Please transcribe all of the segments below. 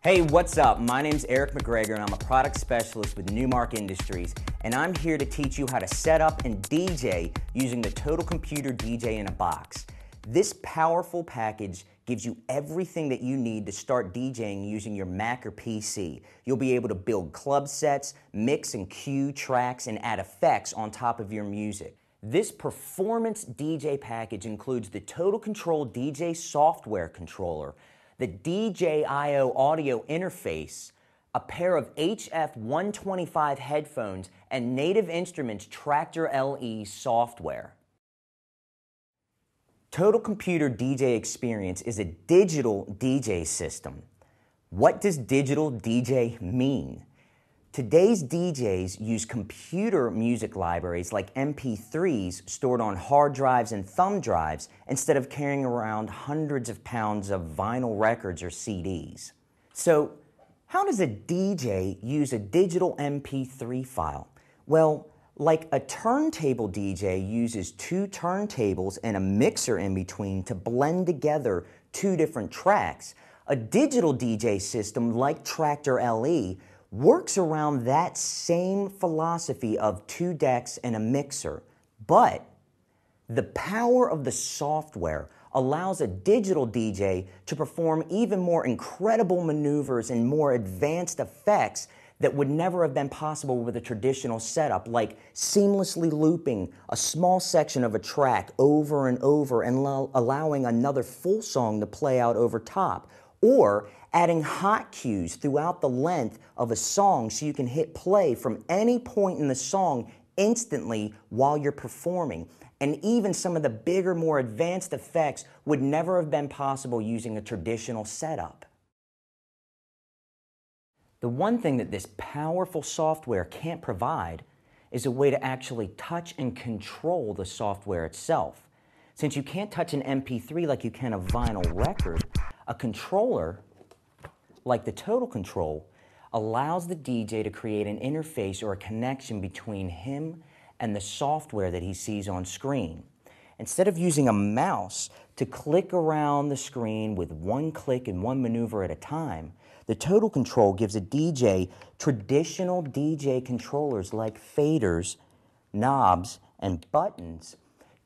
Hey, what's up? My name's Eric McGregor and I'm a product specialist with Newmark Industries, and I'm here to teach you how to set up and DJ using the Total Computer DJ in a Box. This powerful package gives you everything that you need to start DJing using your Mac or PC. You'll be able to build club sets, mix and cue tracks, and add effects on top of your music. This performance DJ package includes the Total Control DJ software controller, the DJI-O audio interface, a pair of HF125 headphones, and Native Instruments Traktor LE software. Total Computer DJ Experience is a digital DJ system. What does digital DJ mean? Today's DJs use computer music libraries like MP3s stored on hard drives and thumb drives instead of carrying around hundreds of pounds of vinyl records or CDs. So, how does a DJ use a digital MP3 file? Well, like a turntable DJ uses two turntables and a mixer in between to blend together two different tracks, a digital DJ system like Traktor LE works around that same philosophy of two decks and a mixer, but the power of the software allows a digital DJ to perform even more incredible maneuvers and more advanced effects that would never have been possible with a traditional setup, like seamlessly looping a small section of a track over and over and allowing another full song to play out over top, or adding hot cues throughout the length of a song so you can hit play from any point in the song instantly while you're performing. And even some of the bigger, more advanced effects would never have been possible using a traditional setup. The one thing that this powerful software can't provide is a way to actually touch and control the software itself. Since you can't touch an MP3 like you can a vinyl record, a controller, like the Total Control, allows the DJ to create an interface or a connection between him and the software that he sees on screen. Instead of using a mouse to click around the screen with one click and one maneuver at a time, the Total Control gives a DJ traditional DJ controllers like faders, knobs, and buttons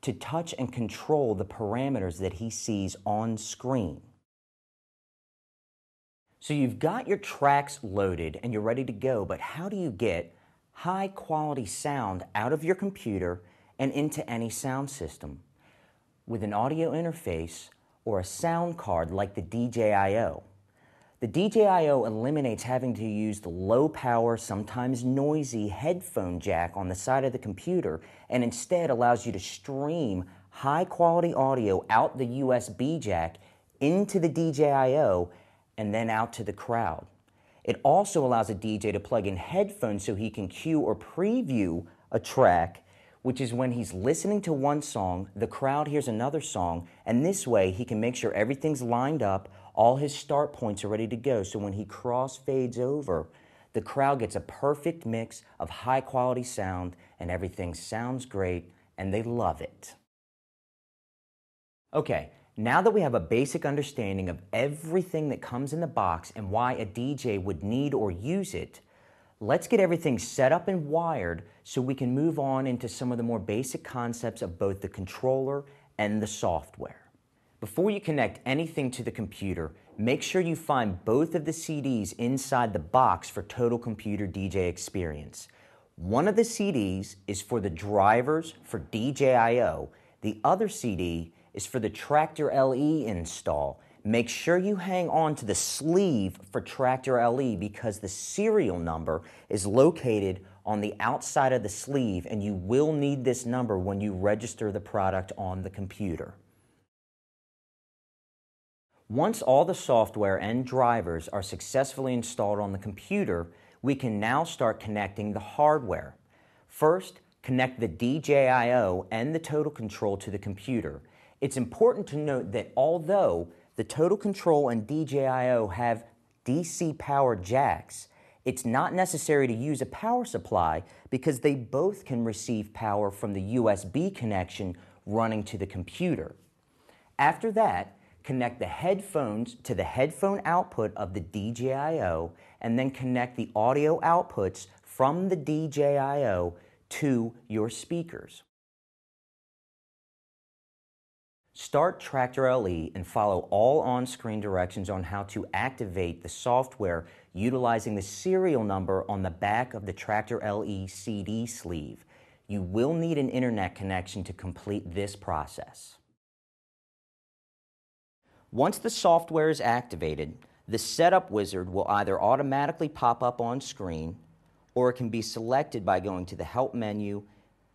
to touch and control the parameters that he sees on screen. So you've got your tracks loaded and you're ready to go, but how do you get high quality sound out of your computer and into any sound system? With an audio interface or a sound card like the DJI-O. The DJI-O eliminates having to use the low power, sometimes noisy headphone jack on the side of the computer and instead allows you to stream high quality audio out the USB jack into the DJI-O and then out to the crowd. It also allows a DJ to plug in headphones so he can cue or preview a track, which is when he's listening to one song, the crowd hears another song, and this way he can make sure everything's lined up, all his start points are ready to go, so when he crossfades over, the crowd gets a perfect mix of high quality sound and everything sounds great and they love it. Okay. Now that we have a basic understanding of everything that comes in the box and why a DJ would need or use it, let's get everything set up and wired so we can move on into some of the more basic concepts of both the controller and the software. Before you connect anything to the computer, make sure you find both of the CDs inside the box for Total Computer DJ Experience. One of the CDs is for the drivers for DJI-O. The other CD is for the Traktor LE install. Make sure you hang on to the sleeve for Traktor LE because the serial number is located on the outside of the sleeve and you will need this number when you register the product on the computer. Once all the software and drivers are successfully installed on the computer, we can now start connecting the hardware. First, connect the DJI-O and the Total Control to the computer. It's important to note that although the Total Control and DJI-O have DC power jacks, it's not necessary to use a power supply because they both can receive power from the USB connection running to the computer. After that, connect the headphones to the headphone output of the DJI-O, and then connect the audio outputs from the DJI-O to your speakers. Start Traktor LE and follow all on-screen directions on how to activate the software utilizing the serial number on the back of the Traktor LE CD sleeve. You will need an internet connection to complete this process. Once the software is activated, the setup wizard will either automatically pop up on screen, or it can be selected by going to the Help menu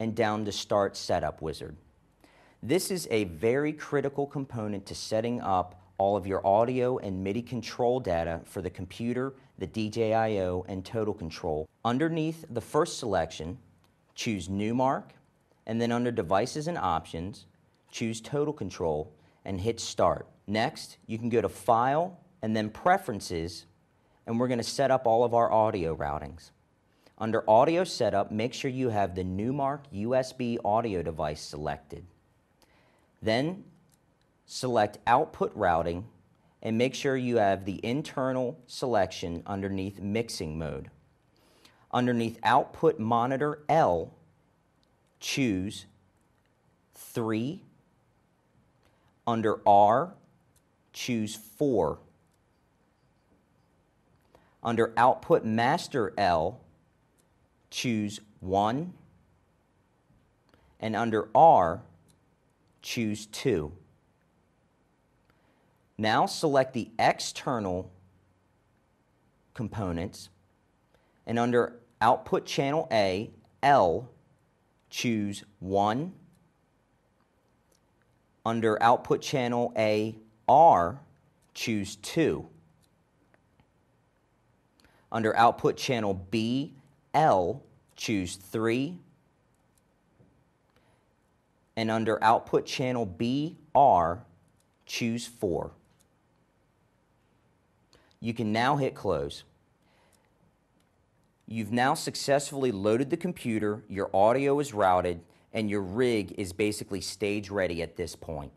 and down to Start Setup Wizard. This is a very critical component to setting up all of your audio and MIDI control data for the computer, the DJI-O, and Total Control. Underneath the first selection, choose Newmark, and then under Devices and Options, choose Total Control and hit Start. Next, you can go to File and then Preferences, and we're going to set up all of our audio routings. Under Audio Setup, make sure you have the Newmark USB audio device selected. Then select Output Routing and make sure you have the internal selection underneath Mixing Mode. Underneath Output Monitor L, choose 3. Under R, choose 4. Under Output Master L, choose 1. And under R, choose 2. Now select the external components, and under Output Channel A, L, choose 1. Under Output Channel A, R, choose 2. Under Output Channel B, L, choose 3. And under Output Channel B, R, choose 4. You can now hit Close. You've now successfully loaded the computer, your audio is routed, and your rig is basically stage ready at this point.